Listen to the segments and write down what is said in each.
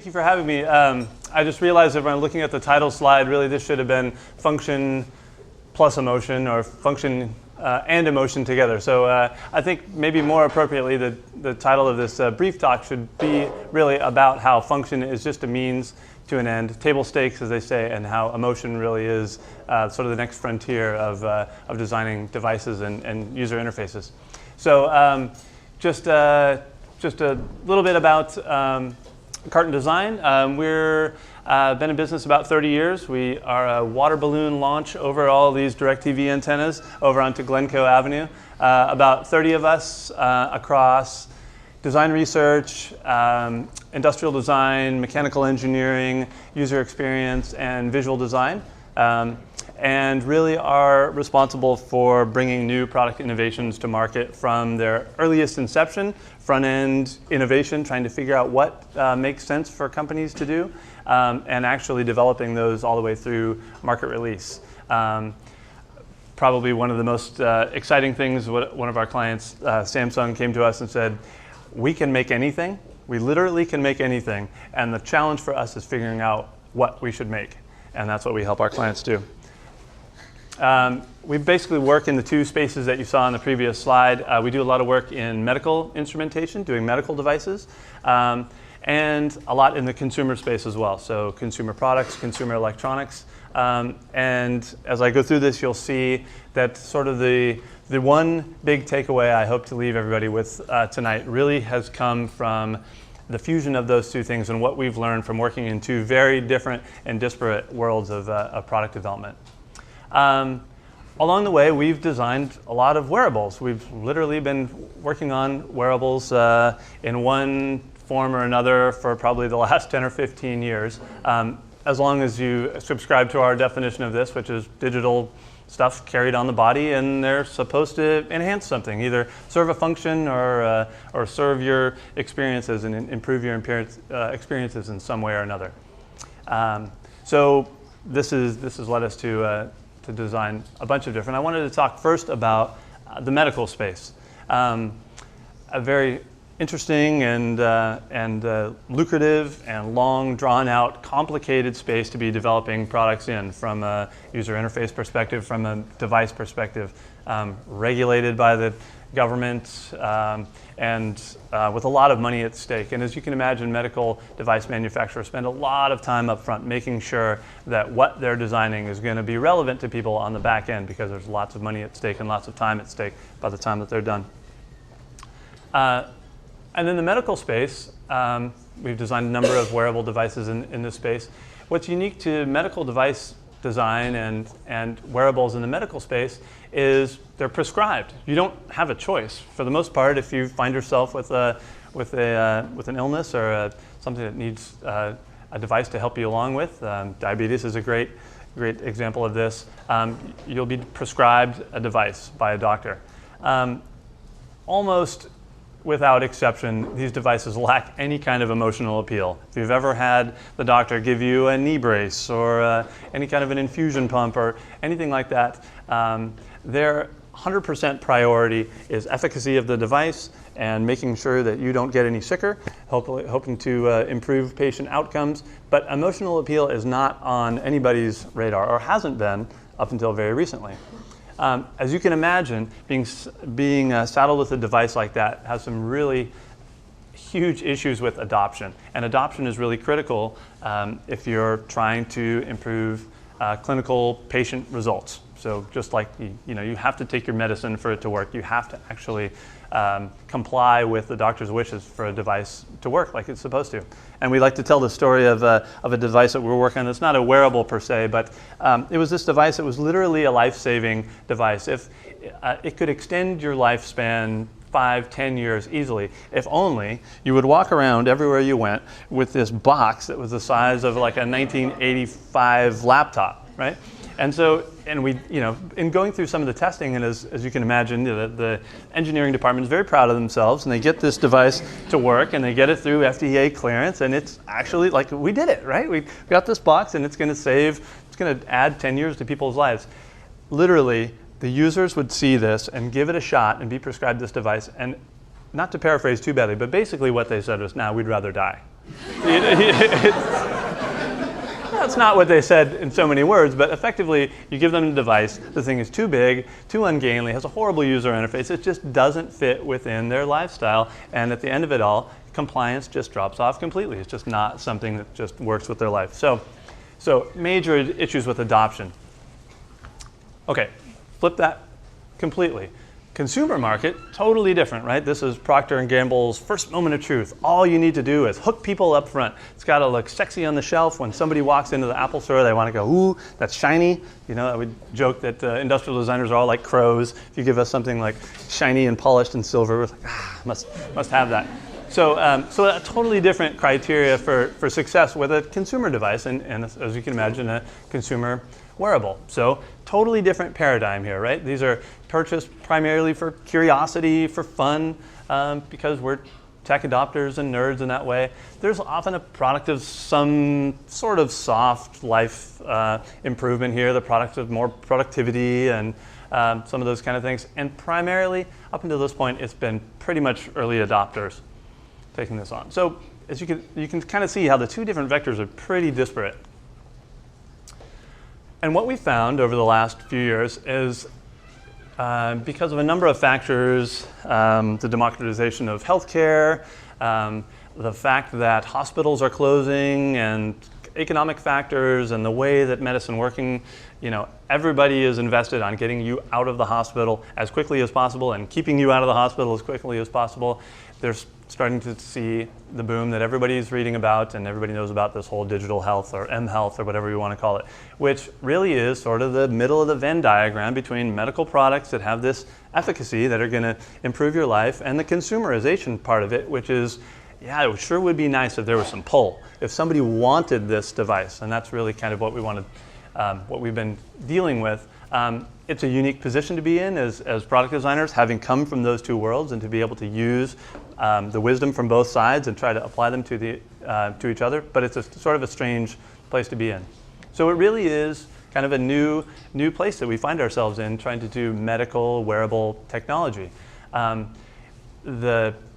thank you for having me. I just realized that when I'm looking at the title slide, really this should have been function plus emotion, or function and emotion together. So I think maybe more appropriately the title of this brief talk should be really about how function is just a means to an end, table stakes as they say, and how emotion really is sort of the next frontier of designing devices and user interfaces. So just a little bit about Karten Design. We're been in business about 30 years. We are a water balloon launch over all these DirecTV antennas over onto Glencoe Avenue. About 30 of us across design research, industrial design, mechanical engineering, user experience, and visual design. And really are responsible for bringing new product innovations to market from their earliest inception, front-end innovation, trying to figure out what makes sense for companies to do, and actually developing those all the way through market release. Probably one of the most exciting things, one of our clients, Samsung, came to us and said, we can make anything. We literally can make anything. And the challenge for us is figuring out what we should make. And that's what we help our clients do. We basically work in the two spaces that you saw on the previous slide. We do a lot of work in medical instrumentation, doing medical devices, and a lot in the consumer space as well. So consumer products, consumer electronics. And as I go through this, you'll see that sort of the one big takeaway I hope to leave everybody with tonight really has come from the fusion of those two things and what we've learned from working in two very different and disparate worlds of product development. Along the way, we've designed a lot of wearables. We've literally been working on wearables in one form or another for probably the last 10 or 15 years, as long as you subscribe to our definition of this, which is digital stuff carried on the body, and they're supposed to enhance something, either serve a function or serve your experiences and improve your experiences in some way or another. So this has led us to design a bunch of different. I wanted to talk first about the medical space, a very interesting and lucrative and long, drawn-out, complicated space to be developing products in, from a user interface perspective, from a device perspective, regulated by the government, and with a lot of money at stake. And as you can imagine, medical device manufacturers spend a lot of time up front making sure that what they're designing is going to be relevant to people on the back end, because there's lots of money at stake and lots of time at stake by the time that they're done. And in the medical space, we've designed a number of wearable devices in this space. What's unique to medical device design and wearables in the medical space is they're prescribed. You don't have a choice. For the most part, if you find yourself with an illness or something that needs a device to help you along with, diabetes is a great example of this, you'll be prescribed a device by a doctor. Almost without exception, these devices lack any kind of emotional appeal. If you've ever had the doctor give you a knee brace or any kind of an infusion pump or anything like that, their 100% priority is efficacy of the device and making sure that you don't get any sicker, hoping to improve patient outcomes. But emotional appeal is not on anybody's radar, or hasn't been up until very recently. As you can imagine, being saddled with a device like that has some really huge issues with adoption. And adoption is really critical if you're trying to improve clinical patient results. So just like you have to take your medicine for it to work, you have to actually comply with the doctor's wishes for a device to work like it's supposed to. And we like to tell the story of a device that we're working on. It's not a wearable per se, but it was this device that was literally a life-saving device. If it could extend your lifespan 5-10 years easily, if only you would walk around everywhere you went with this box that was the size of like a 1985 laptop, right? And so, we, in going through some of the testing, and as you can imagine, the engineering department is very proud of themselves, and they get this device to work, and they get it through FDA clearance, and it's actually like, we did it, right? We got this box, and it's going to add 10 years to people's lives. Literally, the users would see this and give it a shot and be prescribed this device, and not to paraphrase too badly, but basically what they said was, we'd rather die. That's not what they said in so many words, but effectively, you give them a device, the thing is too big, too ungainly, has a horrible user interface, it just doesn't fit within their lifestyle, and at the end of it all, compliance just drops off completely. It's just not something that just works with their life. So major issues with adoption. Okay, flip that completely. Consumer market, totally different, right? This is Procter & Gamble's first moment of truth. All you need to do is hook people up front. It's got to look sexy on the shelf. When somebody walks into the Apple store, they want to go, ooh, that's shiny. You know, I would joke that industrial designers are all like crows. If you give us something like shiny and polished and silver, we're like, must have that. So a totally different criteria for success with a consumer device, and as you can imagine, a consumer wearable. So totally different paradigm here, right? These are purchased primarily for curiosity, for fun, because we're tech adopters and nerds in that way. There's often a product of some sort of soft life improvement here, the product of more productivity and some of those kind of things. And primarily, up until this point, it's been pretty much early adopters taking this on. So as you can kind of see how the two different vectors are pretty disparate. And what we found over the last few years is because of a number of factors, the democratization of healthcare, the fact that hospitals are closing, and economic factors, and the way that medicine working, you know, everybody is invested on getting you out of the hospital as quickly as possible and keeping you out of the hospital as quickly as possible. They're starting to see the boom that everybody's reading about, and everybody knows about this whole digital health or M-health or whatever you want to call it, which really is sort of the middle of the Venn diagram between medical products that have this efficacy that are going to improve your life and the consumerization part of it, which is, yeah, it sure would be nice if there was some pull, if somebody wanted this device, and that's really kind of what we wanted, what we've been dealing with. It's a unique position to be in as product designers, having come from those two worlds, and to be able to use the wisdom from both sides and try to apply them to each other. But it's a sort of a strange place to be in. So it really is kind of a new place that we find ourselves in, trying to do medical wearable technology.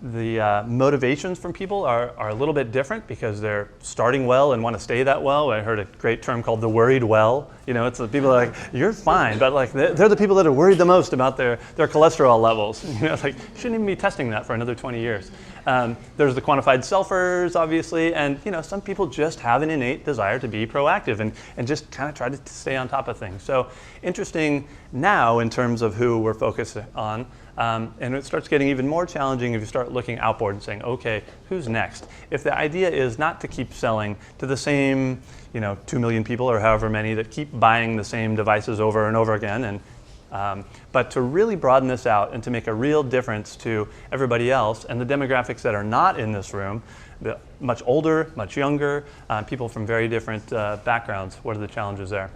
The motivations from people are a little bit different because they're starting well and want to stay that well. I heard a great term called the worried well. You know, it's the people that are like, you're fine, but like they're the people that are worried the most about their cholesterol levels. You know, it's like, you shouldn't even be testing that for another 20 years. There's the quantified selfers, obviously, and you know, some people just have an innate desire to be proactive and just kind of try to stay on top of things. So interesting now in terms of who we're focused on. And it starts getting even more challenging if you start looking outboard and saying, okay, who's next? If the idea is not to keep selling to the same, you know, 2 million people or however many that keep buying the same devices over and over again, and but to really broaden this out and to make a real difference to everybody else and the demographics that are not in this room, the much older, much younger, people from very different backgrounds, what are the challenges there?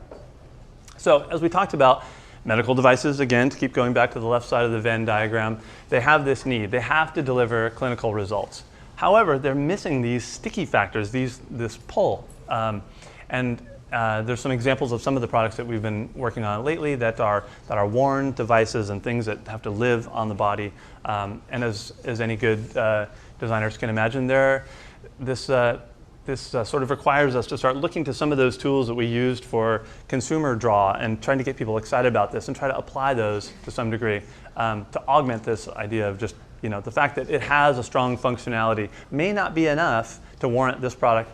So as we talked about, medical devices, again, to keep going back to the left side of the Venn diagram, they have this need. They have to deliver clinical results. However, they're missing these sticky factors, this pull. There's some examples of some of the products that we've been working on lately that are worn devices and things that have to live on the body. And as any good designers can imagine, this sort of requires us to start looking to some of those tools that we used for consumer draw and trying to get people excited about this and try to apply those to some degree to augment this idea of just, you know, the fact that it has a strong functionality may not be enough to warrant this product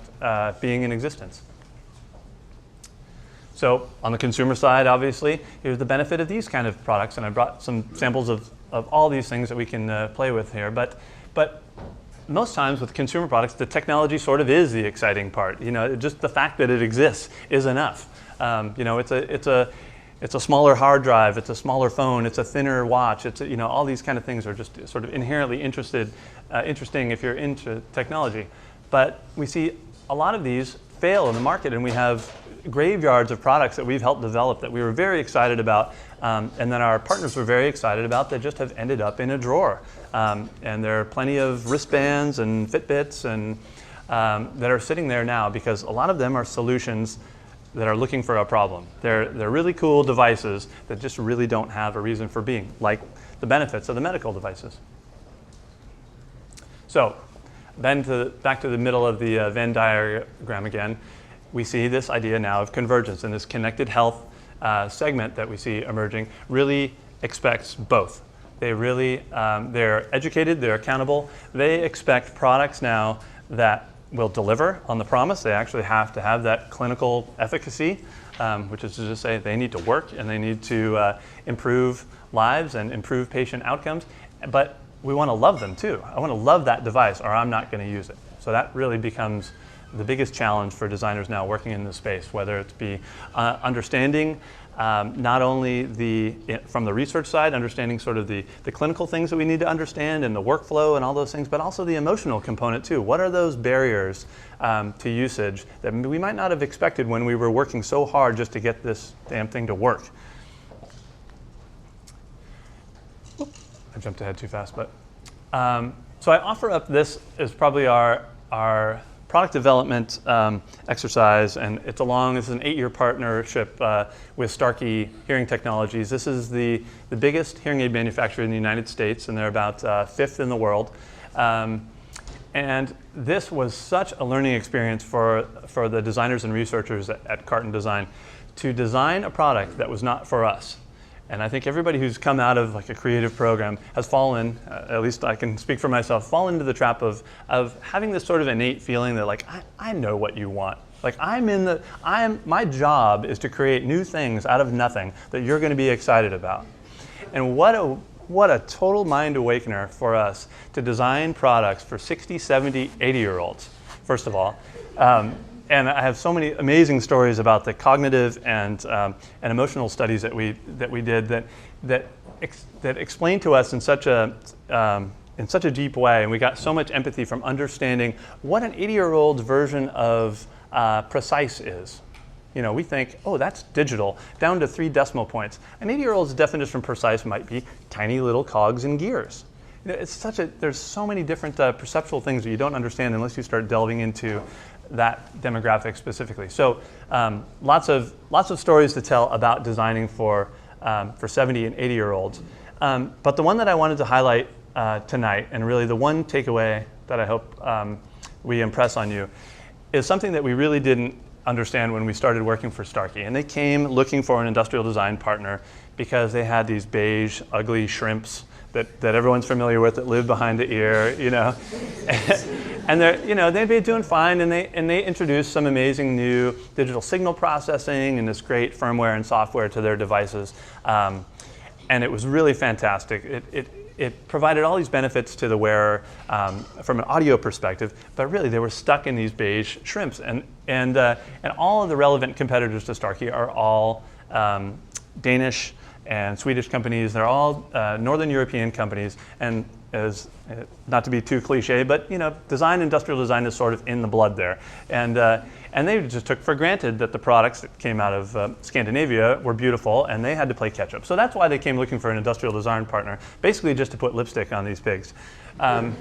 being in existence. So on the consumer side, obviously, here's the benefit of these kind of products, and I brought some samples of all these things that we can play with here. But most times with consumer products, the technology sort of is the exciting part. You know, just the fact that it exists is enough. You know, it's a smaller hard drive, it's a smaller phone, it's a thinner watch. It's you know, all these kind of things are just sort of inherently interesting if you're into technology. But we see a lot of these fail in the market, and we have graveyards of products that we've helped develop that we were very excited about, and then our partners were very excited about, that just have ended up in a drawer. And there are plenty of wristbands and Fitbits and that are sitting there now because a lot of them are solutions that are looking for a problem. They're really cool devices that just really don't have a reason for being, like the benefits of the medical devices. So then back to the middle of the Venn diagram again, we see this idea now of convergence, and this connected health segment that we see emerging really expects both. They really, they're educated, they're accountable. They expect products now that will deliver on the promise. They actually have to have that clinical efficacy, which is to just say they need to work and they need to improve lives and improve patient outcomes. But we want to love them too. I want to love that device or I'm not going to use it. So that really becomes the biggest challenge for designers now working in this space, whether it be understanding not only from the research side, understanding sort of the clinical things that we need to understand and the workflow and all those things, but also the emotional component too. What are those barriers to usage that we might not have expected when we were working so hard just to get this damn thing to work? I jumped ahead too fast, but so I offer up this as probably our product development exercise, and it's an 8-year partnership with Starkey Hearing Technologies. This is the biggest hearing aid manufacturer in the United States, and they're about 5th in the world. And this was such a learning experience for the designers and researchers at Karten Design to design a product that was not for us. And I think everybody who's come out of like a creative program has fallen, at least I can speak for myself, fallen into the trap of having this sort of innate feeling that like, I know what you want. Like my job is to create new things out of nothing that you're going to be excited about. And what a total mind awakener for us to design products for 60, 70, 80-year-olds, first of all. And I have so many amazing stories about the cognitive and emotional studies that we did that explained to us in such a deep way, and we got so much empathy from understanding what an 80-year-old's version of precise is. You know, we think, oh, that's digital, down to 3 decimal points. An 80-year-old's definition of precise might be tiny little cogs and gears. You know, there's so many different perceptual things that you don't understand unless you start delving into that demographic specifically. So lots of stories to tell about designing for 70 and 80-year-olds. But the one that I wanted to highlight tonight, and really the one takeaway that I hope we impress on you, is something that we really didn't understand when we started working for Starkey. And they came looking for an industrial design partner because they had these beige, ugly shrimps that everyone's familiar with that live behind the ear, you know. And they'd be doing fine, and they introduced some amazing new digital signal processing and this great firmware and software to their devices. And it was really fantastic. It provided all these benefits to the wearer from an audio perspective, but really they were stuck in these beige shrimps. And all of the relevant competitors to Starkey are all Danish and Swedish companies. They're all Northern European companies, and as not to be too cliche, but design, industrial design is sort of in the blood there, and they just took for granted that the products that came out of Scandinavia were beautiful, and they had to play catch up. So that's why they came looking for an industrial design partner, basically just to put lipstick on these pigs. And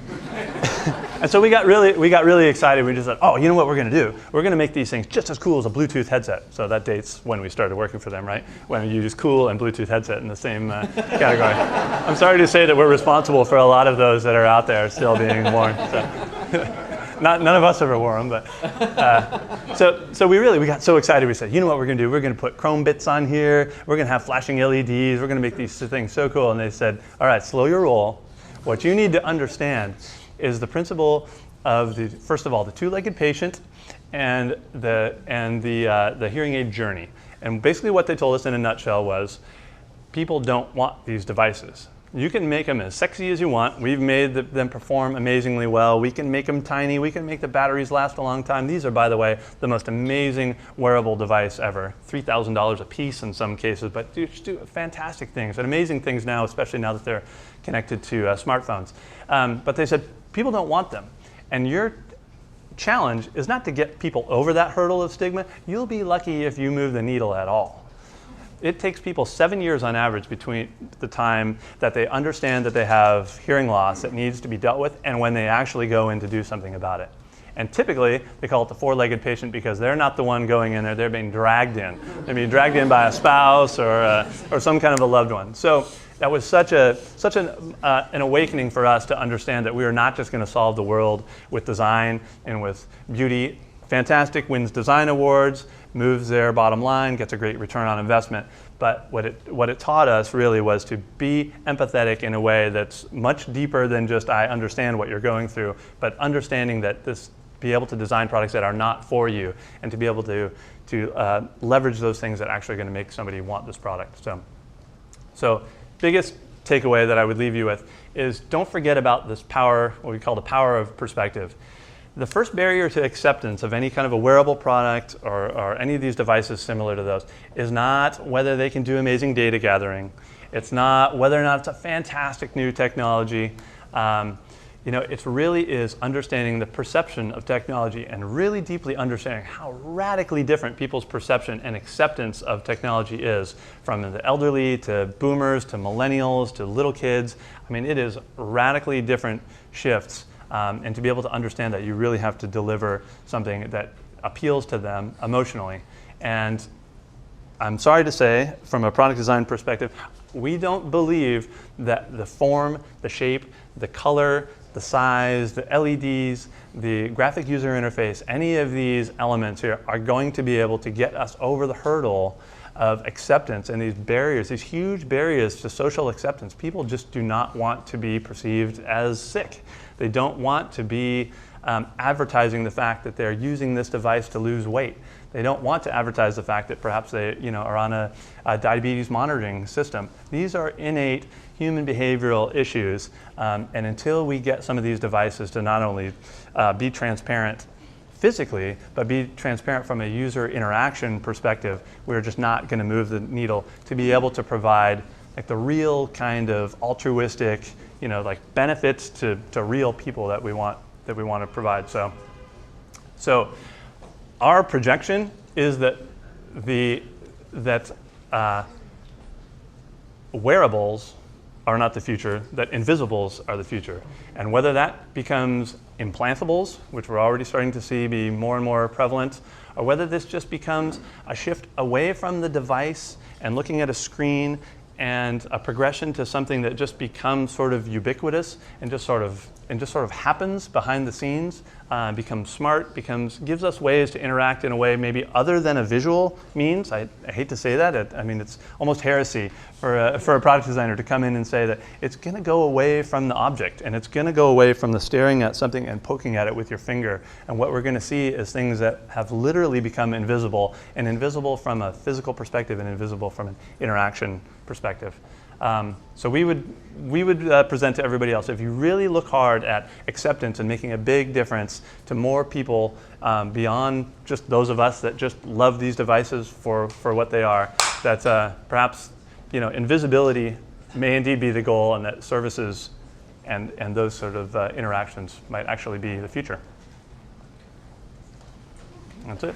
so we got really excited. We just thought, oh, you know what we're going to do? We're going to make these things just as cool as a Bluetooth headset. So that dates when we started working for them, right? When you use cool and Bluetooth headset in the same category. I'm sorry to say that we're responsible for a lot of those that are out there still being worn. So. None of us ever wore them, but so we got so excited. We said, you know what we're going to do? We're going to put chrome bits on here. We're going to have flashing LEDs. We're going to make these things so cool. And they said, all right, slow your roll. What you need to understand is the principle of first of all, the two-legged patient and the hearing aid journey. And basically what they told us in a nutshell was, people don't want these devices. You can make them as sexy as you want. We've made them perform amazingly well. We can make them tiny. We can make the batteries last a long time. These are, by the way, the most amazing wearable device ever. $3,000 a piece in some cases, but just do fantastic things and amazing things now, especially now that they're connected to smartphones. But they said, people don't want them. And your challenge is not to get people over that hurdle of stigma. You'll be lucky if you move the needle at all. It takes people 7 years on average between the time that they understand that they have hearing loss that needs to be dealt with and when they actually go in to do something about it. And typically, they call it the four-legged patient because they're not the one going in there, they're being dragged in. They're being dragged in by a spouse or some kind of a loved one. So that was such an awakening for us to understand that we are not just going to solve the world with design and with beauty. Fantastic, wins design awards, moves their bottom line, gets a great return on investment. But what it taught us really was to be empathetic in a way that's much deeper than just I understand what you're going through, but understanding that be able to design products that are not for you, and to be able to leverage those things that are actually going to make somebody want this product. So biggest takeaway that I would leave you with is don't forget about this power, what we call the power of perspective. The first barrier to acceptance of any kind of a wearable product or any of these devices similar to those is not whether they can do amazing data gathering. It's not whether or not it's a fantastic new technology. It really is understanding the perception of technology and really deeply understanding how radically different people's perception and acceptance of technology is, from the elderly to boomers to millennials to little kids. I mean, it is radically different shifts. And to be able to understand that, you really have to deliver something that appeals to them emotionally. And I'm sorry to say, from a product design perspective, we don't believe that the form, the shape, the color, the size, the LEDs, the graphic user interface, any of these elements here are going to be able to get us over the hurdle of acceptance and these barriers, these huge barriers to social acceptance. People just do not want to be perceived as sick. They don't want to be advertising the fact that they're using this device to lose weight. They don't want to advertise the fact that perhaps they are on a diabetes monitoring system. These are innate human behavioral issues, and until we get some of these devices to not only be transparent physically, but be transparent from a user interaction perspective, we're just not going to move the needle to be able to provide like the real kind of altruistic, like benefits to real people that we want to provide. So our projection is that wearables are not the future, that invisibles are the future. And whether that becomes implantables, which we're already starting to see be more and more prevalent, or whether this just becomes a shift away from the device and looking at a screen and a progression to something that just becomes sort of ubiquitous and just sort of happens behind the scenes, becomes smart, gives us ways to interact in a way maybe other than a visual means. I hate to say that. I mean, it's almost heresy for a product designer to come in and say that it's going to go away from the object, and it's going to go away from the staring at something and poking at it with your finger. And what we're going to see is things that have literally become invisible, and invisible from a physical perspective and invisible from an interaction perspective. So we would present to everybody else, if you really look hard at acceptance and making a big difference to more people beyond just those of us that just love these devices for what they are, that perhaps invisibility may indeed be the goal, and that services and those sort of interactions might actually be the future. That's it.